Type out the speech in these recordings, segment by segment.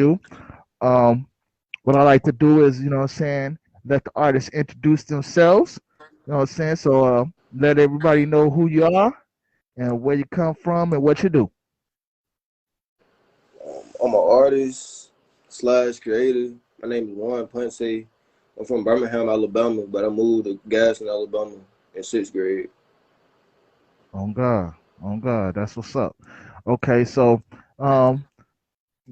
you. Um, what I like to do is, you know what I'm saying, let the artists introduce themselves. You know what I'm saying? So let everybody know who you are and where you come from and what you do. I'm an artist slash creator. My name is Juan Punsay. I'm from Birmingham, Alabama, but I moved to Gaston, Alabama in sixth grade. On God. On God. That's what's up. Okay, so um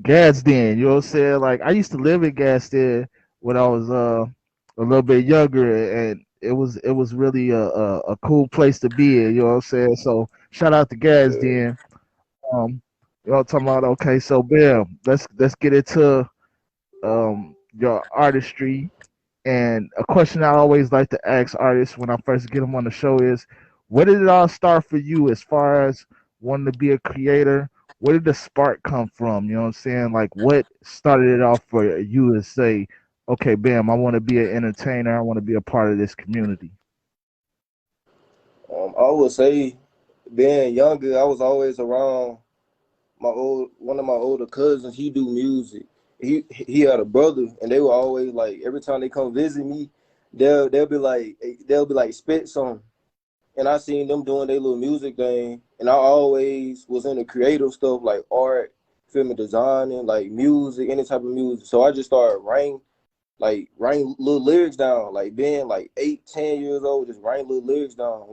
Gadsden, you know what I'm saying? Like I used to live in Gadsden when I was a little bit younger, and it was really a cool place to be in, you know what I'm saying? So shout out to Yeah. Gadsden. Y'all talking about, okay, so bam, let's get into your artistry. And a question I always like to ask artists when I first get them on the show is, where did it all start for you as far as wanting to be a creator? Where did the spark come from? You know what I'm saying? Like, what started it off for you to say, okay, bam, I want to be an entertainer. I want to be a part of this community. I would say, being younger, I was always around one of my older cousins. He do music. He had a brother, and they were always like every time they come visit me, they'll be like spit some. And I seen them doing their little music thing, and I always was into creative stuff like art, film and designing, like music, any type of music. So I just started writing little lyrics down, like being like 8, 10 years old, just writing little lyrics down.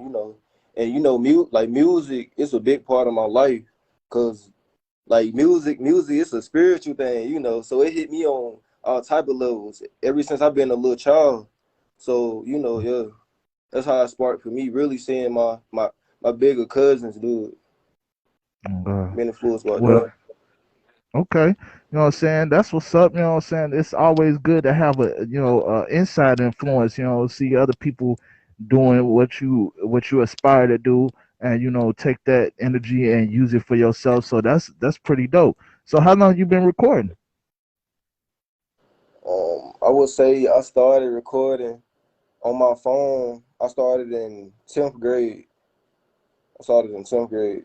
And music is a big part of my life, cause like music is a spiritual thing. So it hit me on all type of levels ever since I've been a little child. So yeah, that's how it sparked for me. Really seeing my bigger cousins do it, Okay. being influenced by Well, them. okay. You know what I'm saying? That's what's up. You know what I'm saying? It's always good to have inside influence, see other people doing what you aspire to do, and take that energy and use it for yourself. So that's pretty dope. So how long you been recording? I would say I started recording on my phone. I started in 10th grade. I started in 10th grade.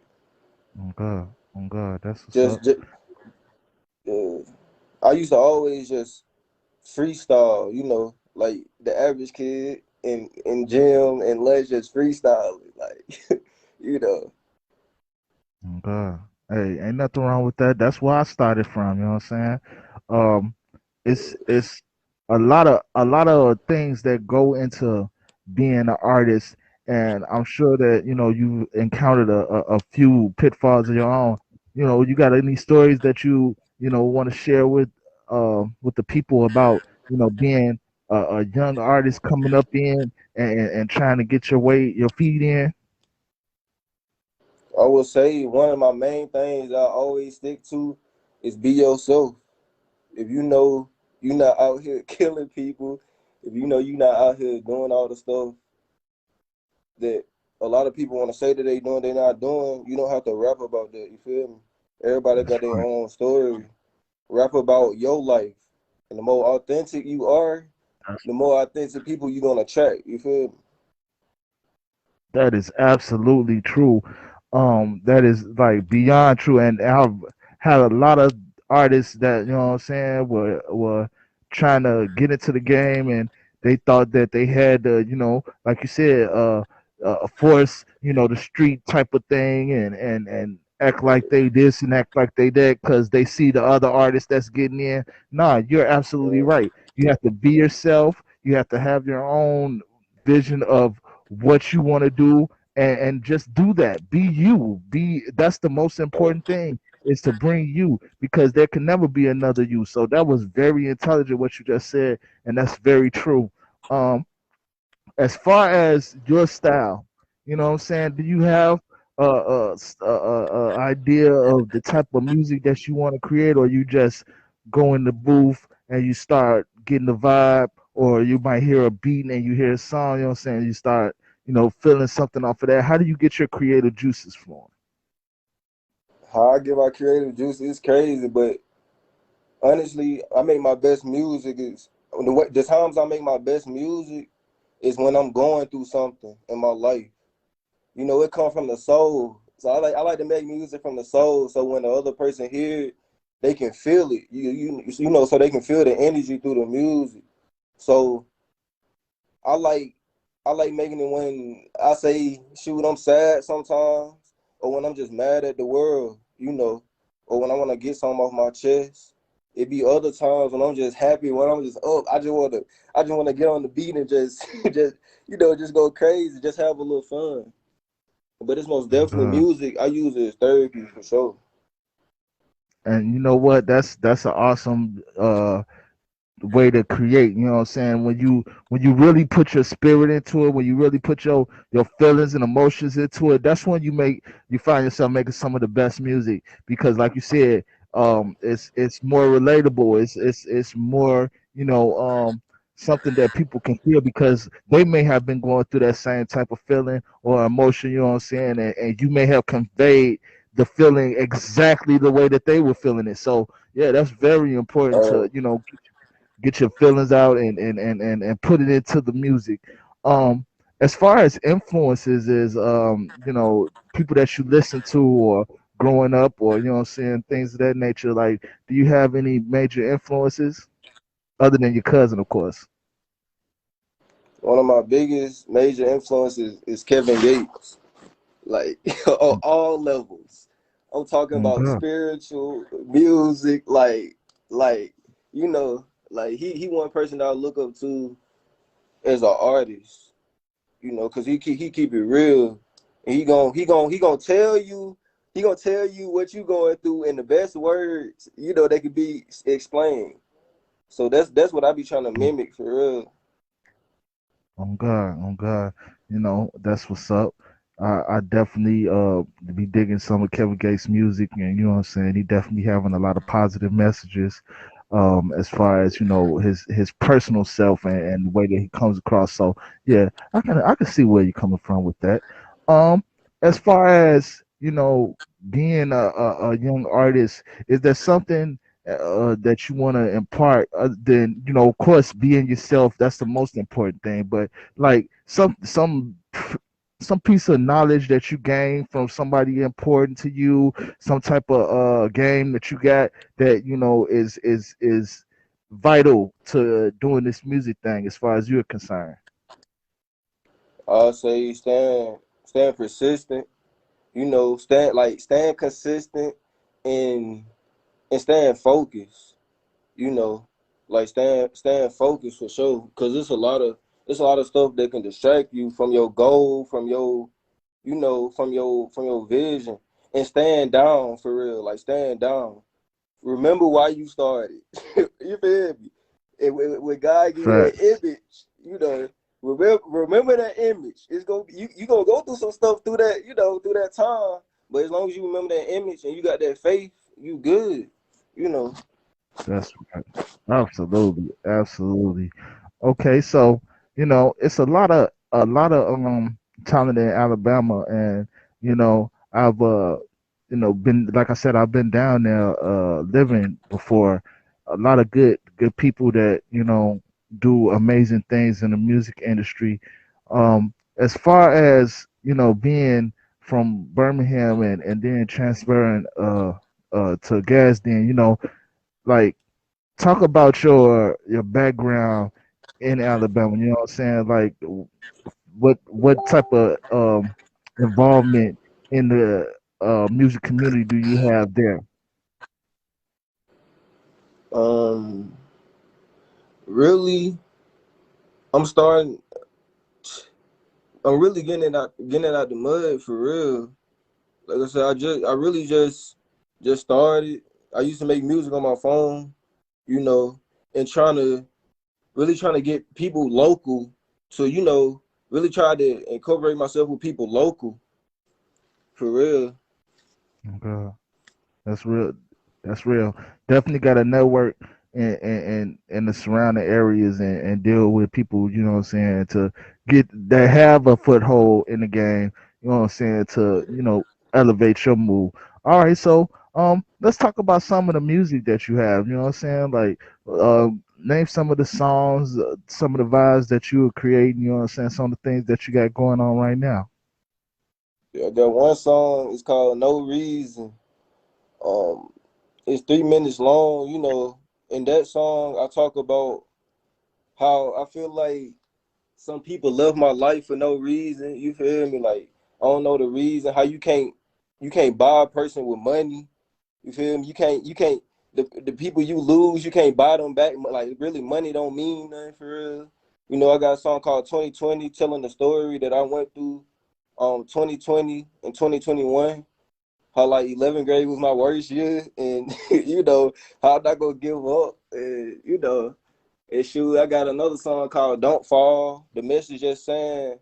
Oh God. Oh God, that's what's up. Just uh, I used to always just freestyle, like the average kid in gym and let's just freestyle it, like you know. Oh God. Hey, ain't nothing wrong with that. That's where I started from, you know what I'm saying? Um it's a lot of things that go into being an artist, and I'm sure that you encountered a few pitfalls of your own. You got any stories that you want to share with the people about being a young artist coming up in and trying to get your feet in? I will say one of my main things I always stick to is be yourself. If you know you're not out here killing people, if you know you're not out here doing all the stuff that a lot of people want to say that they doing, they not doing, you don't have to rap about that. You feel me? Everybody That's got their right. own story. Rap about your life. And the more authentic you are, the more authentic people you're gonna attract. You feel me? That is absolutely true. That is like beyond true, and I've had a lot of artists that what I'm saying were trying to get into the game, and they thought that they had to, like you said, force the street type of thing, and act like they this and act like they that because they see the other artists that's getting in. Nah, you're absolutely Yeah. right. You have to be yourself. You have to have your own vision of what you want to do, and just do that. Be you. That's the most important thing, is to bring you, because there can never be another you. So that was very intelligent what you just said, and that's very true. um as far as your style, what I'm saying, do you have a idea of the type of music that you want to create, or you just go in the booth and you start getting the vibe, or you might hear a beat and you hear a song, you know what I'm saying, you start feeling something off of that? How do you get your creative juices flowing? How I get my creative juice is crazy, but honestly, I make my best music is the times I make my best music is when I'm going through something in my life. It comes from the soul. So I like to make music from the soul. So when the other person hear it, they can feel it. You know, so they can feel the energy through the music. So I like I like making it when I say, shoot, I'm sad sometimes, or when I'm just mad at the world, you know, or when I want to get something off my chest. It be other times when I'm just happy, when I'm just up. I just want to get on the beat and just, just just go crazy, just have a little fun. But it's most definitely Uh, music. I use it as therapy for sure. and you know what? That's an awesome way to create, you know what I'm saying? When you really put your spirit into it, when you really put your feelings and emotions into it, that's when you find yourself making some of the best music because like you said, it's more relatable. It's more, something that people can feel because they may have been going through that same type of feeling or emotion, you know what I'm saying? And you may have conveyed the feeling exactly the way that they were feeling it. So yeah, that's very important Uh, to, get your feelings out and put it into the music. Um, as far as influences is, people that you listen to or growing up or, saying things of that nature, like, do you have any major influences other than your cousin, of course? One of my biggest major influences is Kevin Gates. Like on all levels. I'm talking Oh, about God. spiritual music, like like he one person that I look up to as an artist, because he keep it real, and he gonna tell you what you going through in the best words, they could be explained. So that's what I be trying to mimic for real. On God, on God. That's what's up. I definitely be digging some of Kevin Gates' music and you know what I'm saying, he definitely having a lot of positive messages as far as, his personal self and the way that he comes across. So yeah, I can see where you're coming from with that. Um as far as, being a young artist, is there something that you want to impart other than, of course, being yourself? That's the most important thing, but like some piece of knowledge that you gain from somebody important to you, some type of game that you got that is vital to doing this music thing as far as you're concerned. I'll say stand persistent, stand consistent and staying focused, you know, like staying focused for sure. Cause it's a lot of stuff that can distract you from your goal, from your from your vision, and stand down for real, like stand down. Remember why you started. You feel me? And when God give you that Facts. image, remember that image. It's gonna be, you gonna go through some stuff through that, through that time. But as long as you remember that image and you got that faith, you good. You know. That's right. Absolutely, absolutely. Okay, so it's a lot of talent in Alabama, and I've been, like I said, I've been down there living before. A lot of good people that do amazing things in the music industry. As far as being from Birmingham and then transferring to Gadsden, like, talk about your background in Alabama. You know what I'm saying? Like, what type of involvement in the music community do you have there? Um, really, I'm starting. I'm really getting it out the mud for real. Like I said, I really just started. I used to make music on my phone, you know, and trying to get people local to, really try to incorporate myself with people local for real. Okay. That's real. That's real. Definitely got to network in the surrounding areas and deal with people, you know what I'm saying, to get that have a foothold in the game, you know what I'm saying, to, elevate your move. All right, so let's talk about some of the music that you have, you know what I'm saying? Like name some of the songs, some of the vibes that you were creating, you know what I'm saying, some of the things that you got going on right now. Yeah, I got one song. It's called "No Reason." Um, It's 3 minutes long, you know. In that song, I talk about how I feel like some people love my life for no reason. You feel me? Like I don't know the reason. How you can't buy a person with money. You feel me? You can't the people you lose, you can't buy them back. Like really, money don't mean nothing for real. You know, I got a song called 2020 telling the story that I went through 2020 and 2021. How like 11th grade was my worst year, and you know how I'm not gonna give up. And you know, and shoot, I got another song called "Don't Fall." The message just saying,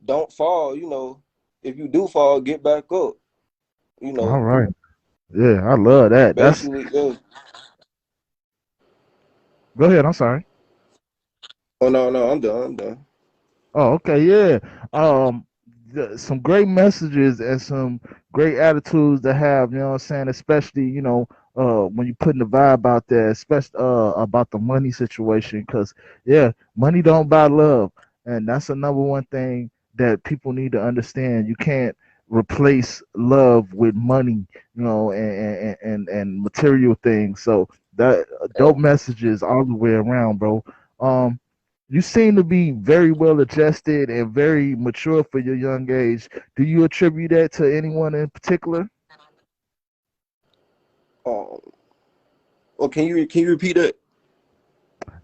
"Don't fall." You know, if you do fall, get back up. You All know, right. Yeah, I love that. That's basically. Yeah. Go ahead. I'm sorry. Oh no, no, I'm done. I'm done. Oh, okay, yeah. Um, some great messages and some great attitudes to have. You know what I'm saying? Especially, when you're putting the vibe out there, especially about the money situation. Because yeah, money don't buy love, and that's the number one thing that people need to understand. You can't replace love with money, and material things. So that dope messages all the way around, bro. Um, you seem to be very well adjusted and very mature for your young age. Do you attribute that to anyone in particular? Um, oh, can you repeat that?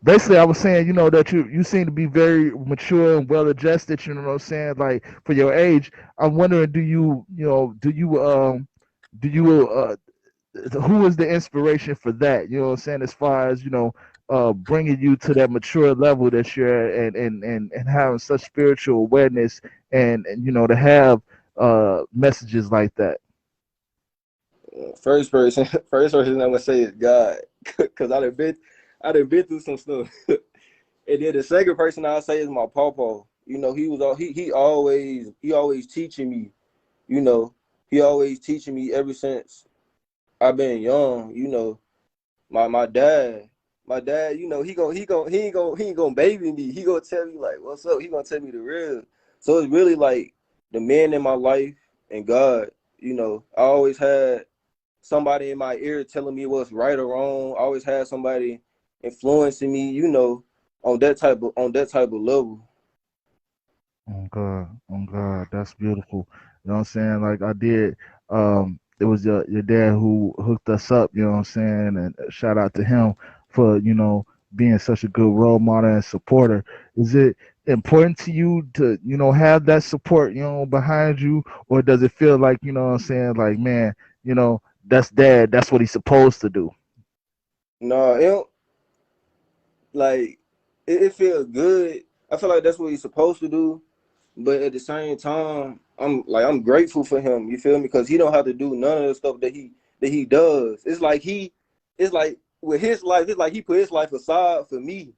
Basically, I was saying, that you seem to be very mature and well adjusted. You know what I'm saying? Like for your age, I'm wondering, do you who is the inspiration for that? You know what I'm saying? As far as bringing you to that mature level that you're at, and having such spiritual awareness, and to have messages like that. First person, first person I'm gonna say is God, cause I done been through some stuff. And then the second person I'll say is my papa. You know, he always teaching me. You know, he always teaching me ever since I've been young. You know, my dad. You know, he ain't gonna baby me. He gonna tell me like what's up. He gonna tell me the real. So it's really like the man in my life and God. You know, I always had somebody in my ear telling me what's right or wrong. I always had somebody influencing me, on that type of level. Oh God, that's beautiful. You know what I'm saying? Like I did. It was your dad who hooked us up. You know what I'm saying? And shout out to him for being such a good role model and supporter. Is it important to you to have that support behind you, or does it feel like what I'm saying? Like man, that's dad. That's what he's supposed to do. No, it don't, like it feels good. I feel like that's what he's supposed to do, but at the same time, I'm grateful for him. You feel me? Because he don't have to do none of the stuff that he does. It's like with his life, it's like he put his life aside for me.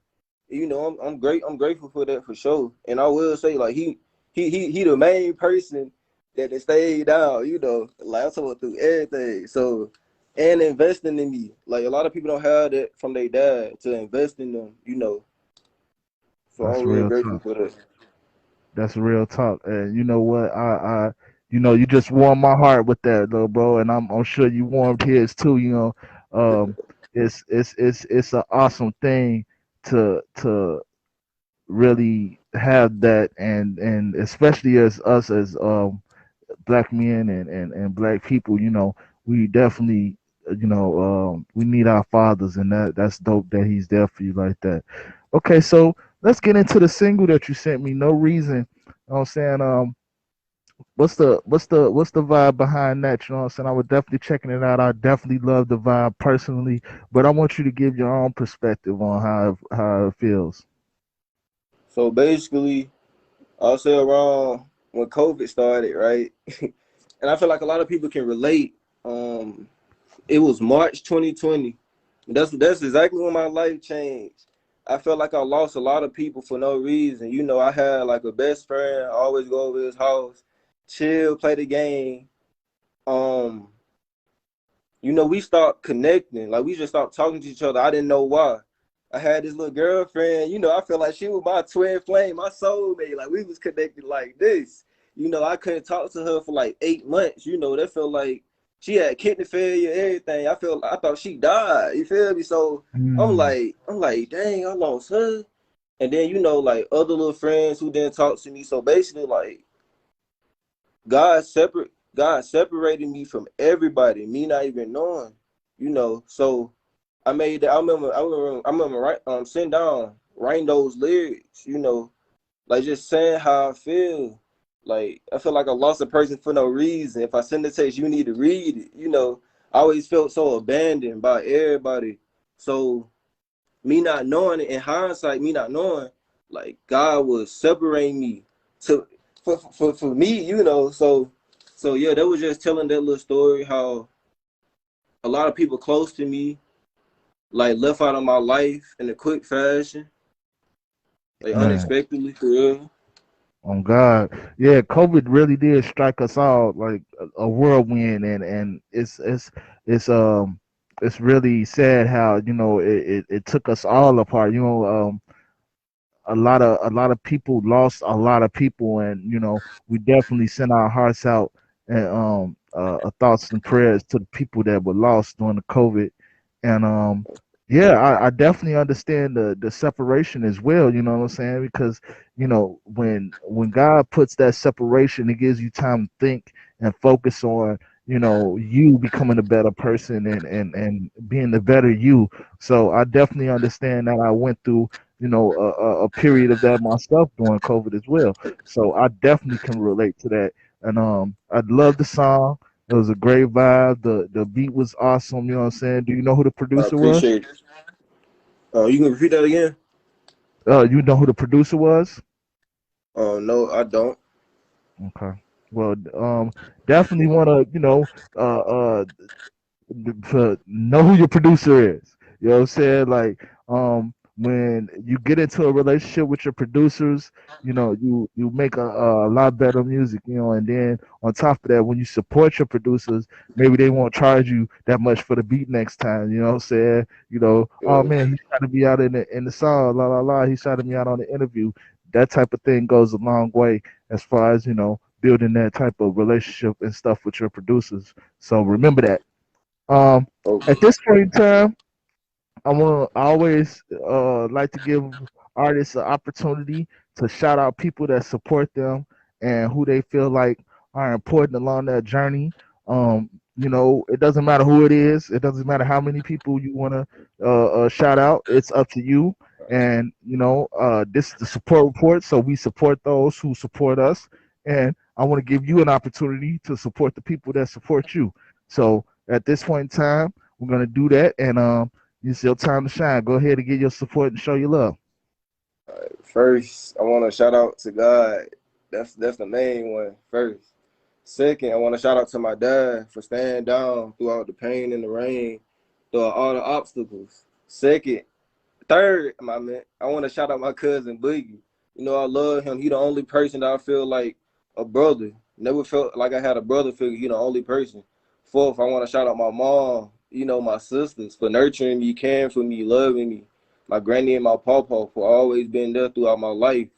You know, I'm grateful for that for sure. And I will say, like he the main person that stayed down. You know, like I'm talking through everything. So and investing in me, like a lot of people don't have that from their dad to invest in them. You know, so That's I'm real real grateful talk. for that. That's real talk. And you know what? You just warmed my heart with that, little bro. And I'm sure you warmed his too. It's an awesome thing to really have that, and especially as us as black men and black people. We definitely we need our fathers, and that's dope that he's there for you like that. Okay, so let's get into the single that you sent me. No reason. You know what I'm saying? What's the vibe behind that? You know what I'm saying? I would definitely checking it out. I definitely love the vibe personally, but I want you to give your own perspective on how it feels. So basically, I'll say around when COVID started, right? And I feel like a lot of people can relate. Um, it was March 2020. That's exactly when my life changed. I felt like I lost a lot of people for no reason. You know, I had like a best friend. I always go over his house, chill, play the game. Um, we stopped connecting. Like we just stopped talking to each other. I didn't know why. I had this little girlfriend. I felt like she was my twin flame, my soulmate. Like we was connected like this. I couldn't talk to her for like 8 months. That felt like she had kidney failure, everything. I thought she died. You feel me? So Mm, I'm like, dang, I lost her. And then like other little friends who didn't talk to me. So basically, like God separated me from everybody, me not even knowing. So I made that. I remember sitting down, writing those lyrics. Like just saying how I feel. Like I feel like I lost a person for no reason. If I send a text, you need to read it. I always felt so abandoned by everybody. So me not knowing it, in hindsight, me not knowing, like God was separating me to for me. So yeah, that was just telling that little story how a lot of people close to me like left out of my life in a quick fashion, like man. unexpectedly for real. On God, yeah, COVID really did strike us all like a whirlwind, and it's really sad how it took us all apart. A lot of people lost a lot of people, and we definitely send our hearts out and thoughts and prayers to the people that were lost during the COVID. And yeah, I definitely understand the separation as well. You know what I'm saying? Because when God puts that separation, it gives you time to think and focus on you becoming a better person and being the better you. So I definitely understand that. I went through a period of that myself during COVID as well. So I definitely can relate to that. And I love the song. It was a great vibe. The beat was awesome. You know what I'm saying? Do you know who the I producer was? appreciate it. You can repeat that again? You know who the producer was? Oh no, I don't. Okay. Well, definitely want to to know who your producer is. You know what I'm saying? Like, when you get into a relationship with your producers, you make a lot better music, and then on top of that, when you support your producers, maybe they won't charge you that much for the beat next time. You know what I'm saying? Oh Yeah. man, he's trying to be out in the song, la la la. He's trying to be out on the interview. That type of thing goes a long way as far as building that type of relationship and stuff with your producers. So remember that. Um, Okay. at this point in time, I always like to give artists an opportunity to shout out people that support them and who they feel like are important along that journey. It doesn't matter who it is. It doesn't matter how many people you want to shout out. It's up to you. And this is the support report, so we support those who support us. And I want to give you an opportunity to support the people that support you. So at this point in time, we're gonna do that, and it's your time to shine. Go ahead and get your support and show your love. First, I want to shout out to God. That's the main one. First. Second, I want to shout out to my dad for staying down throughout the pain and the rain, throughout all the obstacles. Second, third, my man, I want to shout out my cousin Boogie. I love him. He the only person that I feel like a brother. Never felt like I had a brother figure. He the only person. Fourth, I want to shout out my mom. My sisters for nurturing me, caring for me, loving me. My granny and my pawpaw for always being there throughout my life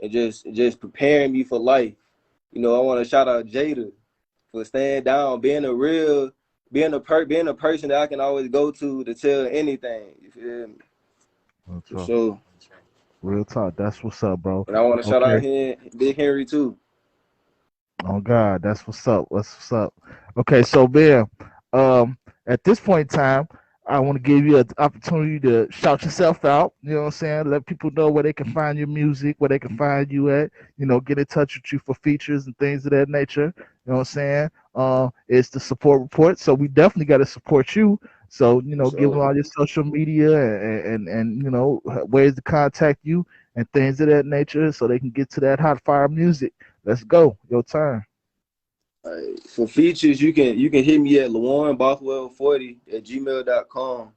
and just preparing me for life. I want to shout out Jada for staying down, being a person that I can always go to tell anything. You feel me? Real For talk. sure. Real talk. That's what's up, bro. And I want to shout out Okay. here Big Henry too. Oh God, that's what's up. That's what's up. Okay, so Ben, um, at this point in time, I want to give you an opportunity to shout yourself out. You know what I'm saying? Let people know where they can find your music, where they can find you at. Get in touch with you for features and things of that nature. You know what I'm saying? It's the support report, so we definitely got to support you. So For give them sure. all your social media and ways to contact you and things of that nature, so they can get to that hot fire music. Let's go. Your turn. For features, you can hit me at LawarrenBothwell40 at gmail.com.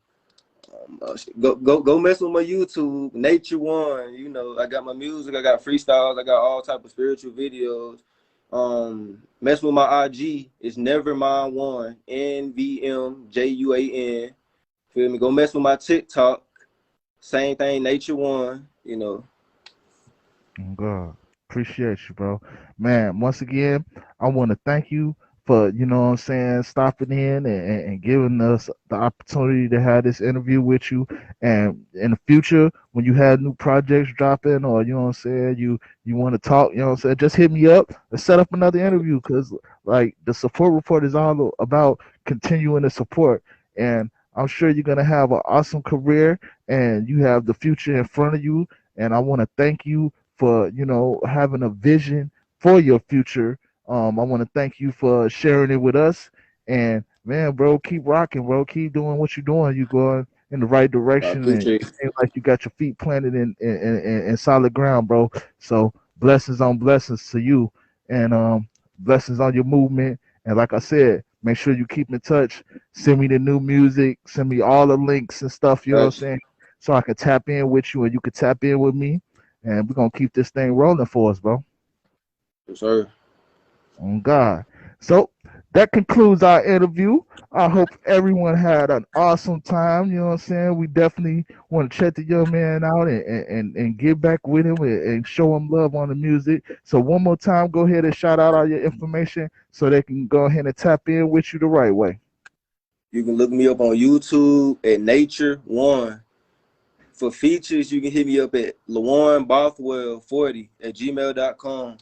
Go mess with my YouTube, Nature One. I got my music, I got freestyles, I got all type of spiritual videos. Mess with my IG. It's Nevermind1, NVMJUAN. Feel me? Go mess with my TikTok. Same thing, Nature One. Oh, God. Appreciate you, bro. Man, once again, I want to thank you for, you know what I'm saying, stopping in and giving us the opportunity to have this interview with you. And in the future, when you have new projects dropping, or you know what I'm saying, you want to talk, you know what I'm saying, just hit me up and set up another interview, because like the support report is all about continuing to support. And I'm sure you're gonna have an awesome career, and you have the future in front of you. And I want to thank you for, you know, having a vision for your future. I want to thank you for sharing it with us. And man, bro, keep rocking, bro. Keep doing what you're doing. You're going in the right I direction, and appreciate it seems like you got your feet planted in solid ground, bro. So blessings on blessings to you, and blessings on your movement. And like I said, make sure you keep in touch. Send me the new music. Send me all the links and stuff. You know what I'm got you. saying? So I can tap in with you, and you can tap in with me, and we're gonna keep this thing rolling for us, bro. Yes, sir. On God. So that concludes our interview. I hope everyone had an awesome time. You know what I'm saying? We definitely want to check the young man out, and get back with him, and show him love on the music. So one more time, go ahead and shout out all your information so they can go ahead and tap in with you the right way. You can look me up on YouTube at Nature One. For features, you can hit me up at LawanBothwell40 at gmail.com.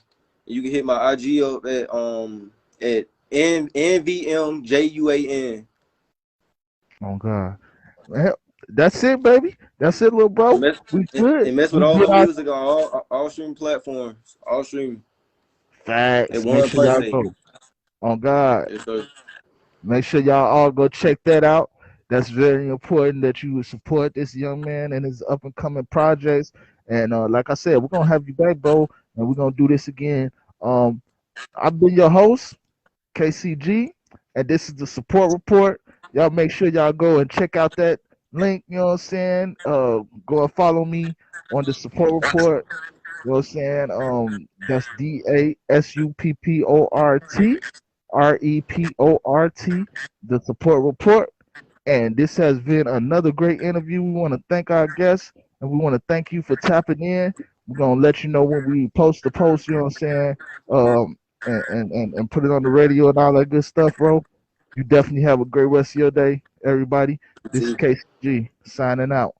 You can hit my IG up at NVMJUAN. On God. Well, that's it, baby. That's it, little And bro. mess, We good. and mess with We all my get our music on all streaming platforms. All streaming at facts. Make One sure y'all Punsay. go. On God. Yes, sir. Make sure y'all all go check that out. That's very important that you would support this young man and his up and coming projects. And like I said, we're gonna have you back, bro, and we're gonna do this again. Um, I've been your host, KCG, and this is the support report. Y'all make sure y'all go and check out that link. You know what I'm saying? Go and follow me on the support report. You know what I'm saying? That's DASUPPORT, the support report. And this has been another great interview. We want to thank our guests, and we want to thank you for tapping in. We're gonna let you know when we post the post, you know what I'm saying? And put it on the radio and all that good stuff, bro. You definitely have a great rest of your day, everybody. This is See. KCG signing out.